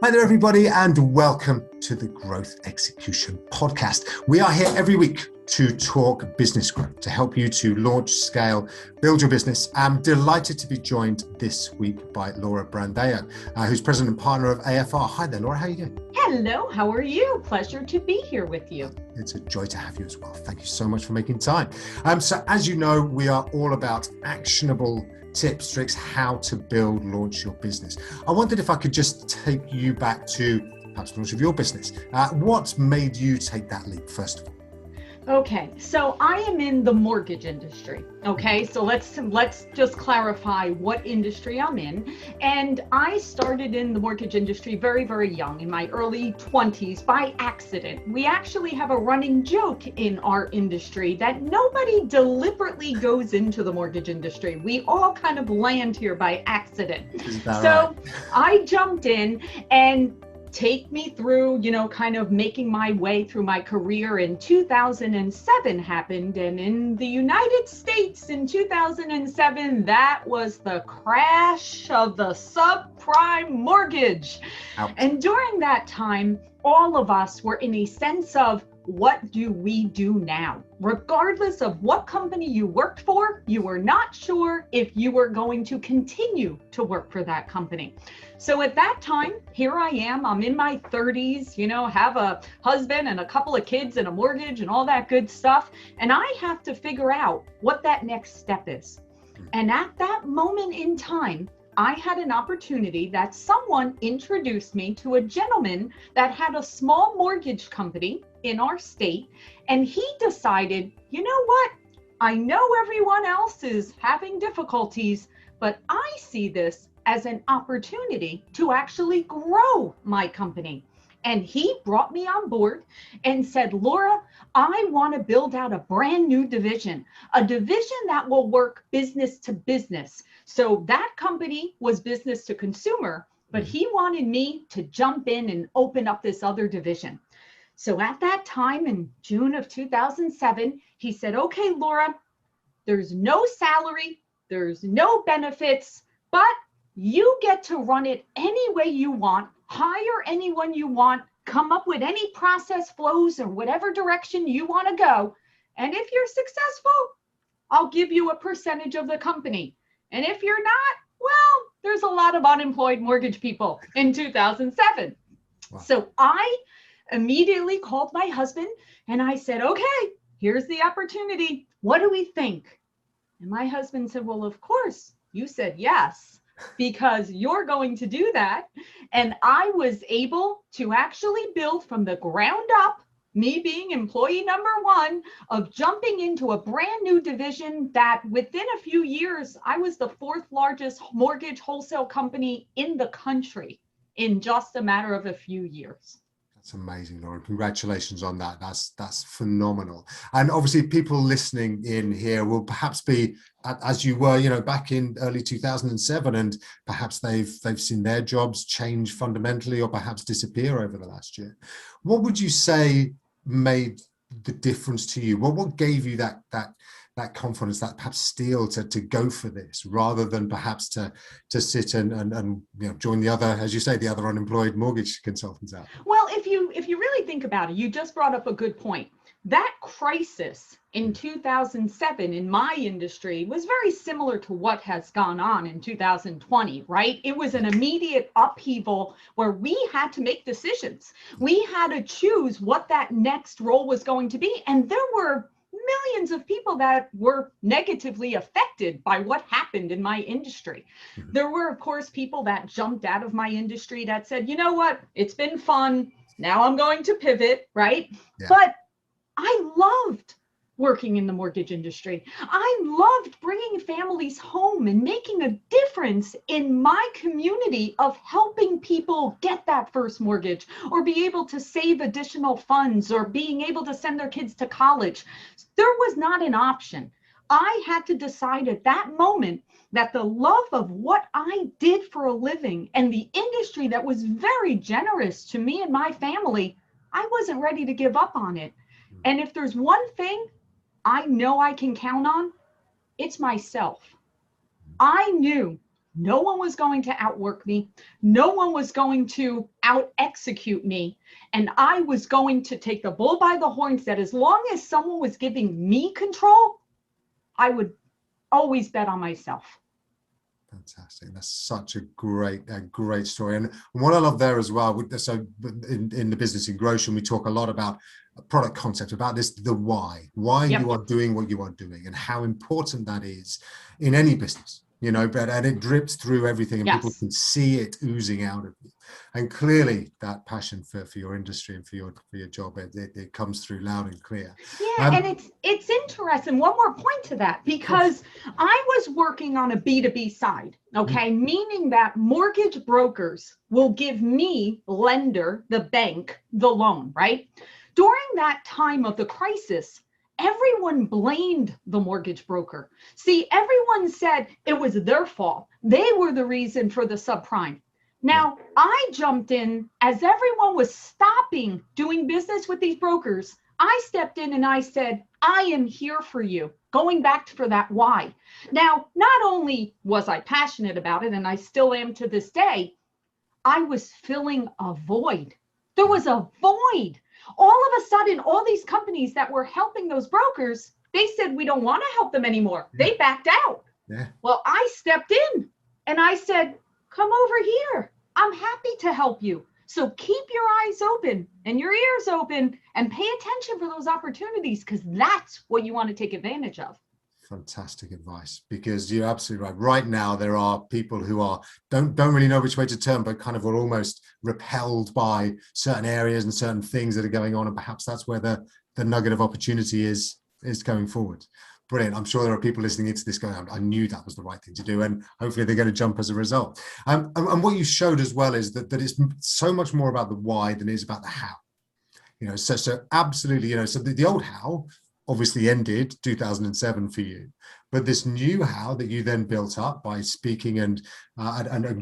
Hi there, everybody, and welcome to the Growth Execution Podcast. We are here every week to talk business growth, to help you to launch, scale, build your business. I'm delighted to be joined this week by Laura Brandao, who's president and partner of AFR. Hi there, Laura. How are you doing? Hello, how are you? Pleasure to be here with you. It's a joy to have you as well. Thank you so much for making time. So as you know, we are all about actionable tips, tricks, how to build, launch your business. I wondered if I could just take you back to perhaps the launch of your business. What made you take that leap, first of all? Okay, so I am in the mortgage industry. Okay, so let's just clarify what industry I'm in. And I started in the mortgage industry very, very young, in my early 20s, by accident. We actually have a running joke in our industry that nobody deliberately goes into the mortgage industry. We all kind of land here by accident. So right? I jumped in, and take me through, kind of making my way through my career in 2007 happened. And in the United States in 2007, that was the crash of the subprime mortgage. Ouch. And during that time, all of us were in a sense of, what do we do now? Regardless of what company you worked for, you were not sure if you were going to continue to work for that company. So at that time, here I am, I'm in my 30s, have a husband and a couple of kids and a mortgage and all that good stuff. And I have to figure out what that next step is. And at that moment in time, I had an opportunity that someone introduced me to a gentleman that had a small mortgage company in our state. And he decided, you know what? I know everyone else is having difficulties, but I see this as an opportunity to actually grow my company. And he brought me on board and said, Laura, I want to build out a brand new division, a division that will work business to business. So that company was business to consumer, but he wanted me to jump in and open up this other division. So at that time in June of 2007, he said, okay, Laura, there's no salary, there's no benefits, but you get to run it any way you want, hire anyone you want, come up with any process flows or whatever direction you want to go. And if you're successful, I'll give you a percentage of the company. And if you're not, well, there's a lot of unemployed mortgage people in 2007. Wow. So I immediately called my husband and I said, okay, here's the opportunity. What do we think? And my husband said, well, of course, you said yes, because you're going to do that. And I was able to actually build from the ground up, me being employee number one, of jumping into a brand new division that within a few years, I was the fourth largest mortgage wholesale company in the country in just a matter of a few years. That's amazing, Laura. Congratulations on that. That's phenomenal. And obviously people listening in here will perhaps be as you were, back in early 2007, and perhaps they've seen their jobs change fundamentally or perhaps disappear over the last year. What would you say made the difference to you? What gave you that confidence, that perhaps steel to go for this rather than perhaps to sit and join the other, as you say, the other unemployed mortgage consultants out? Well, if you really think about it, you just brought up a good point. That crisis in 2007 in my industry was very similar to what has gone on in 2020, right? It was an immediate upheaval where we had to make decisions. We had to choose what that next role was going to be. And there were millions of people that were negatively affected by what happened in my industry. Mm-hmm. There were, of course, people that jumped out of my industry that said, you know what, it's been fun. Now I'm going to pivot, right? Yeah. But I loved working in the mortgage industry. I loved bringing families home and making a difference in my community of helping people get that first mortgage or be able to save additional funds or being able to send their kids to college. There was not an option. I had to decide at that moment that the love of what I did for a living and the industry that was very generous to me and my family, I wasn't ready to give up on it. And if there's one thing I know I can count on, it's myself. I knew No one was going to outwork me. No one was going to out execute me. And I was going to take the bull by the horns that as long as someone was giving me control, I would always bet on myself. Fantastic. That's such a great story. And what I love there as well, so in the business in Groshen, we talk a lot about product concept, about this, the why Yep. you are doing what you are doing and how important that is in any business, and it drips through everything and people can see it oozing out of you. And clearly that passion for your industry and for your job, it comes through loud and clear. Yeah, and it's interesting. One more point to that, because I was working on a B2B side, okay, meaning that mortgage brokers will give me, lender, the bank, the loan, right? During that time of the crisis, everyone blamed the mortgage broker. See, everyone said it was their fault. They were the reason for the subprime. Now, I jumped in as everyone was stopping doing business with these brokers. I stepped in and I said, I am here for you. Going back for that why. Now, not only was I passionate about it, and I still am to this day, I was filling a void. There was a void. All of a sudden, all these companies that were helping those brokers, they said, we don't want to help them anymore. They backed out. Well, I stepped in and I said, come over here. I'm happy to help you. So keep your eyes open and your ears open and pay attention for those opportunities, because that's what you want to take advantage of. Fantastic advice, because you're absolutely right. Right now, there are people who don't really know which way to turn, but kind of are almost repelled by certain areas and certain things that are going on. And perhaps that's where the nugget of opportunity is going forward. Brilliant. I'm sure there are people listening into this going, I knew that was the right thing to do. And hopefully they're going to jump as a result. And what you showed as well is that it's so much more about the why than it is about the how. So absolutely, so the old how obviously ended 2007 for you, but this new how that you then built up by speaking and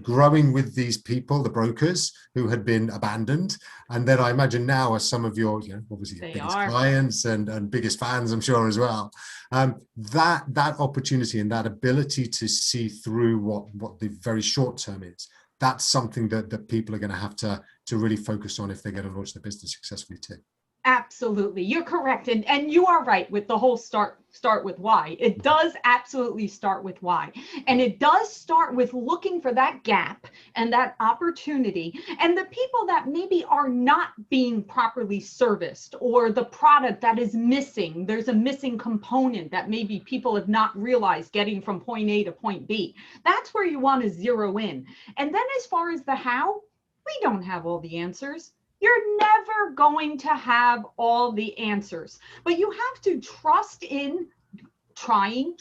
growing with these people, the brokers who had been abandoned, and then I imagine now are some of your, obviously your biggest clients and biggest fans, I'm sure as well. That opportunity and that ability to see through what the very short term is, that's something that people are going to have to really focus on if they're going to launch their business successfully too. Absolutely. You're correct. And you are right with the whole start with why. It does absolutely start with why. And it does start with looking for that gap and that opportunity and the people that maybe are not being properly serviced, or the product that is missing. There's a missing component that maybe people have not realized getting from point A to point B. That's where you want to zero in. And then as far as the how, we don't have all the answers. You're never going to have all the answers, but you have to trust in trying,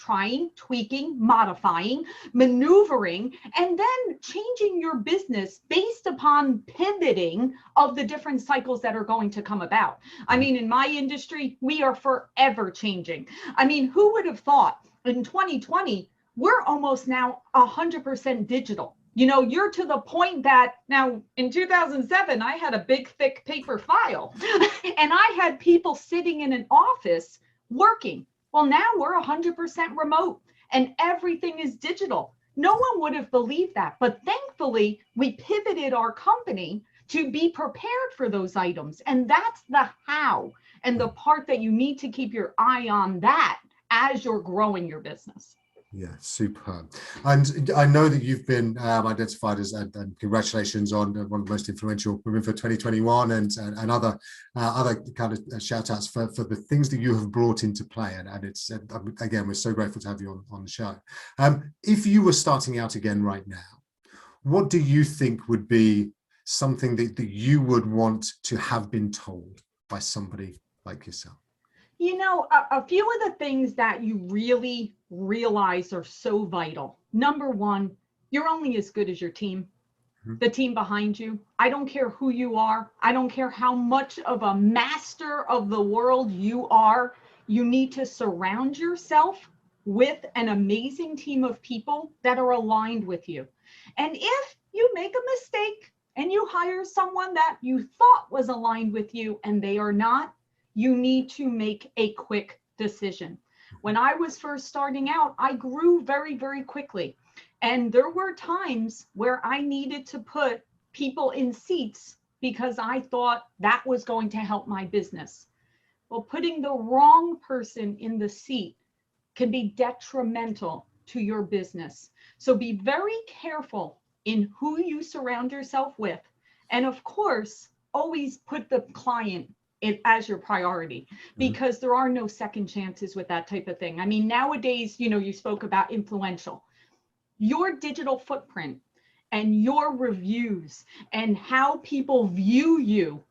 tweaking, modifying, maneuvering, and then changing your business based upon pivoting of the different cycles that are going to come about. I mean, in my industry, we are forever changing. I mean, who would have thought in 2020, we're almost now 100% digital. You're to the point that now in 2007, I had a big, thick paper file and I had people sitting in an office working. Well, now we're 100% remote and everything is digital. No one would have believed that. But thankfully, we pivoted our company to be prepared for those items. And that's the how and the part that you need to keep your eye on that as you're growing your business. Yeah, superb. And I know that you've been identified as, and congratulations on one of the most influential women for 2021 and other kind of shout outs for the things that you have brought into play. And it's, again, we're so grateful to have you on the show. If you were starting out again right now, what do you think would be something that you would want to have been told by somebody like yourself? A few of the things that you really realize are so vital. Number one, you're only as good as your team, the team behind you. I don't care who you are. I don't care how much of a master of the world you are. You need to surround yourself with an amazing team of people that are aligned with you. And if you make a mistake and you hire someone that you thought was aligned with you and they are not, you need to make a quick decision. When I was first starting out, I grew very, very quickly. And there were times where I needed to put people in seats because I thought that was going to help my business. Well, putting the wrong person in the seat can be detrimental to your business. So be very careful in who you surround yourself with. And of course, always put the client as your priority, because there are no second chances with that type of thing. I mean, nowadays, you spoke about influential. Your digital footprint and your reviews and how people view you,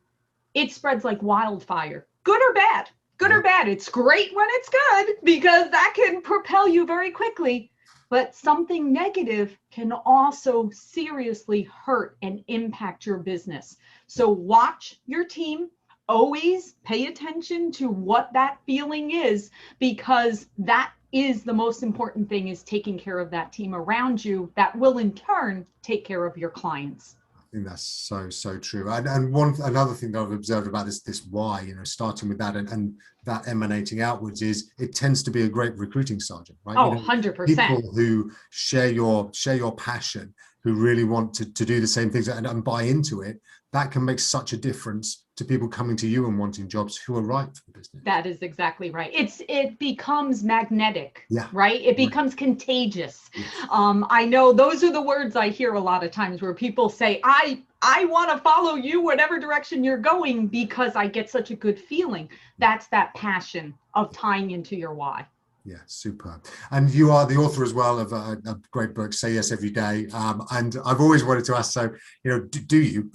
it spreads like wildfire, good or bad. Good or bad. It's great when it's good because that can propel you very quickly. But something negative can also seriously hurt and impact your business. So watch your team. Always pay attention to what that feeling is, because that is the most important thing, is taking care of that team around you that will in turn take care of your clients. I think that's so true. And another thing that I've observed about this why, starting with that and that emanating outwards, is it tends to be a great recruiting sergeant, right? Oh, 100%. People who share your passion, who really want to do the same things and buy into it, that can make such a difference to people coming to you and wanting jobs who are right for the business. That is exactly right. It becomes magnetic, yeah, right? It becomes contagious. Yes. I know those are the words I hear a lot of times where people say, I want to follow you whatever direction you're going because I get such a good feeling. That's that passion of tying into your why. Yeah, superb. And you are the author as well of a great book, Say Yes Every Day. And I've always wanted to ask, so, do you?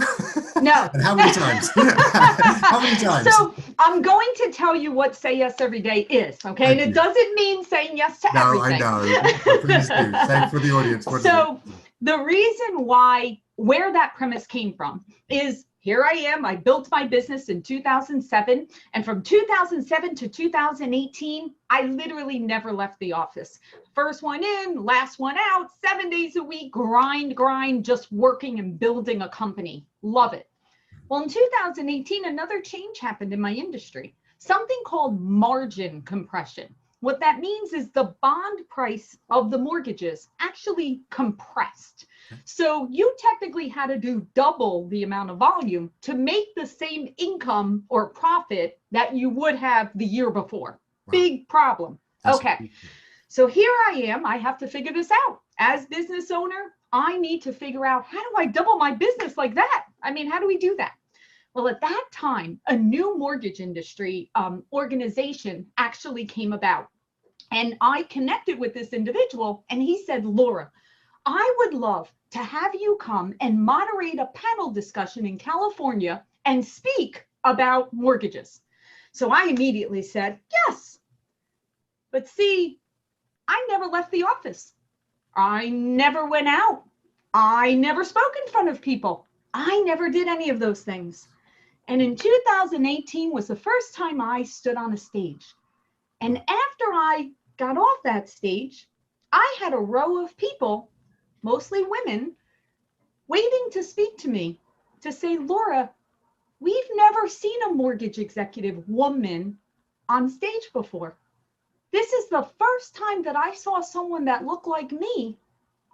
No. And how many times? How many times? So I'm going to tell you what Say Yes Every Day is, okay? Thank and it you. doesn't mean saying yes to everything. No, I know. Please do. Say for the audience. So the reason where that premise came from is, here I am. I built my business in 2007. And from 2007 to 2018, I literally never left the office. First one in, last one out, 7 days a week, grind, just working and building a company. Love it. Well, in 2018, another change happened in my industry, something called margin compression. What that means is the bond price of the mortgages actually compressed. So you technically had to do double the amount of volume to make the same income or profit that you would have the year before. Wow. Big problem. Okay. So here I am. I have to figure this out. As business owner, I need to figure out, how do I double my business like that? I mean, how do we do that? Well, at that time, a new mortgage industry organization actually came about. And I connected with this individual, and he said, Laura, I would love to have you come and moderate a panel discussion in California and speak about mortgages. So I immediately said, yes. But see, I never left the office. I never went out. I never spoke in front of people. I never did any of those things. And in 2018 was the first time I stood on a stage. And after I got off that stage, I had a row of people, mostly women, waiting to speak to me to say, Laura, we've never seen a mortgage executive woman on stage before. This is the first time that I saw someone that looked like me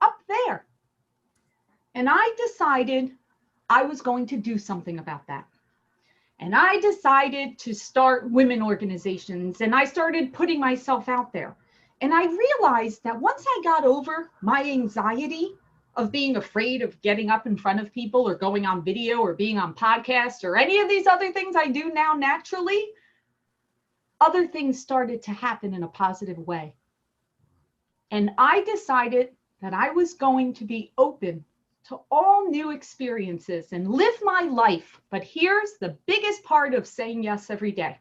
up there. And I decided I was going to do something about that. And I decided to start women organizations, and I started putting myself out there. And I realized that once I got over my anxiety of being afraid of getting up in front of people or going on video or being on podcasts or any of these other things I do now naturally, other things started to happen in a positive way. And I decided that I was going to be open to all new experiences and live my life. But here's the biggest part of saying yes every day.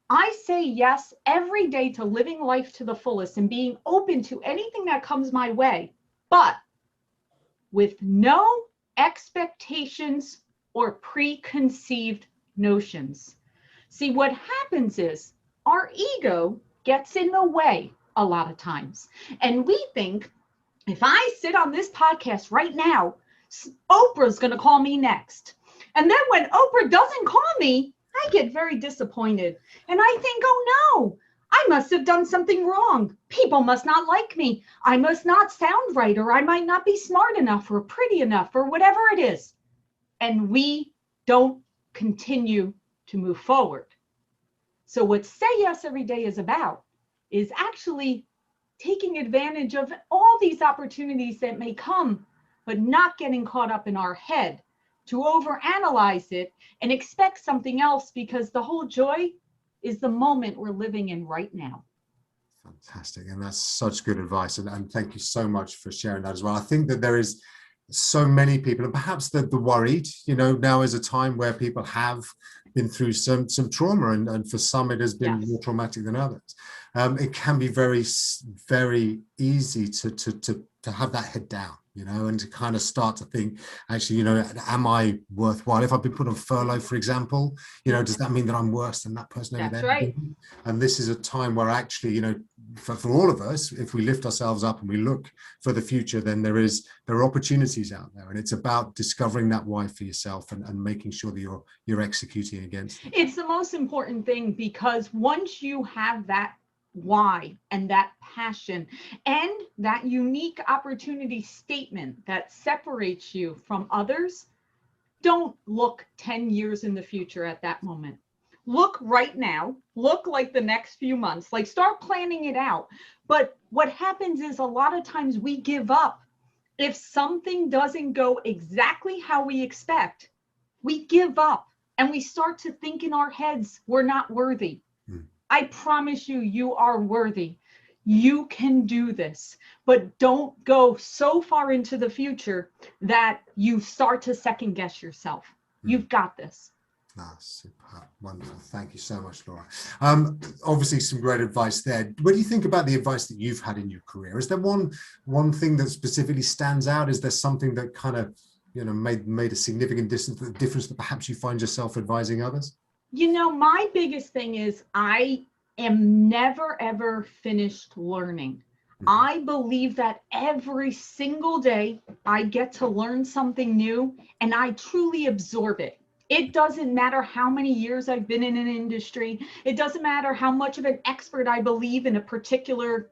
I say yes every day to living life to the fullest and being open to anything that comes my way, but with no expectations or preconceived notions. See, what happens is our ego gets in the way a lot of times. And we think, if I sit on this podcast right now, Oprah's going to call me next. And then when Oprah doesn't call me, I get very disappointed. And I think, oh no, I must have done something wrong. People must not like me. I must not sound right, or I might not be smart enough or pretty enough or whatever it is. And we don't continue to move forward. So what Say Yes Every Day is about is actually taking advantage of all these opportunities that may come, but not getting caught up in our head to overanalyze it and expect something else, because the whole joy is the moment we're living in right now. Fantastic. And that's such good advice. And thank you so much for sharing that as well. I think that there is so many people, and perhaps the worried, now is a time where people have been through some trauma, and for some it has been more traumatic than others. It can be very, very easy to have that head down, and to kind of start to think, actually, am I worthwhile? If I've been put on furlough, for example, does that mean that I'm worse than that person over there? That's right. And this is a time where actually, for all of us, if we lift ourselves up and we look for the future, then there are opportunities out there, and it's about discovering that why for yourself and making sure that you're executing against it. It's the most important thing, because once you have that why and that passion and that unique opportunity statement that separates you from others, don't look 10 years in the future at that moment. Look right now, look like the next few months, like start planning it out. But what happens is a lot of times we give up. If something doesn't go exactly how we expect, we give up and we start to think in our heads, we're not worthy. I promise you, you are worthy. You can do this, but don't go so far into the future that you start to second guess yourself. You've got this. Super. Wonderful. Thank you so much, Laura. Obviously some great advice there. What do you think about the advice that you've had in your career? Is there one thing that specifically stands out? Is there something that kind of, made a significant difference that perhaps you find yourself advising others? My biggest thing is I am never, ever finished learning. I believe that every single day I get to learn something new, and I truly absorb it. It doesn't matter how many years I've been in an industry. It doesn't matter how much of an expert I believe in a particular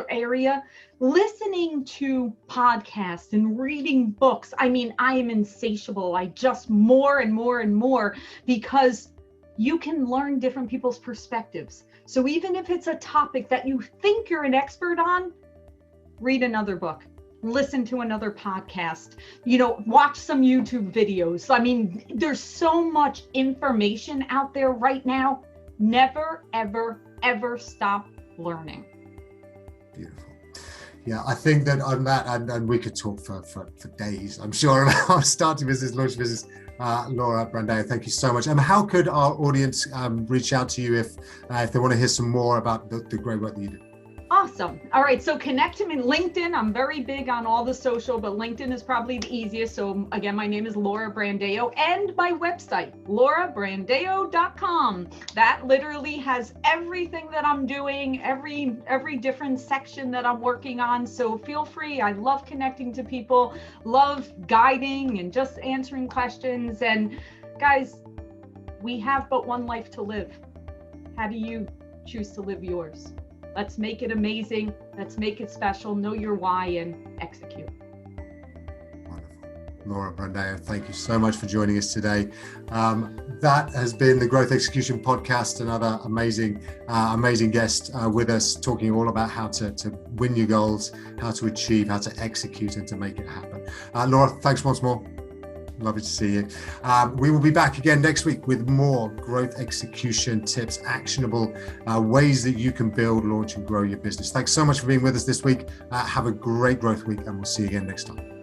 area. Listening to podcasts and reading books, I am insatiable. I just more and more and more, because you can learn different people's perspectives. So even if it's a topic that you think you're an expert on, read another book, listen to another podcast, watch some YouTube videos. There's so much information out there right now. Never, ever, ever stop learning. Beautiful. Yeah, I think that on that, and we could talk for days, I'm sure, about starting business, launch business. Laura Brandao, thank you so much. How could our audience reach out to you if they want to hear some more about the great work that you do? Awesome. All right. So connect him in LinkedIn. I'm very big on all the social, but LinkedIn is probably the easiest. So again, my name is Laura Brandao, and my website, laurabrandao.com. That literally has everything that I'm doing, every different section that I'm working on. So feel free. I love connecting to people, love guiding and just answering questions. And guys, we have but one life to live. How do you choose to live yours? Let's make it amazing. Let's make it special. Know your why and execute. Wonderful. Laura Brandao, thank you so much for joining us today. That has been the Growth Execution Podcast. Another amazing guest with us, talking all about how to win your goals, how to achieve, how to execute, and to make it happen. Laura, thanks once more. Lovely to see you. We will be back again next week with more growth execution tips, actionable ways that you can build, launch, and grow your business. Thanks so much for being with us this week. Have a great growth week, and we'll see you again next time.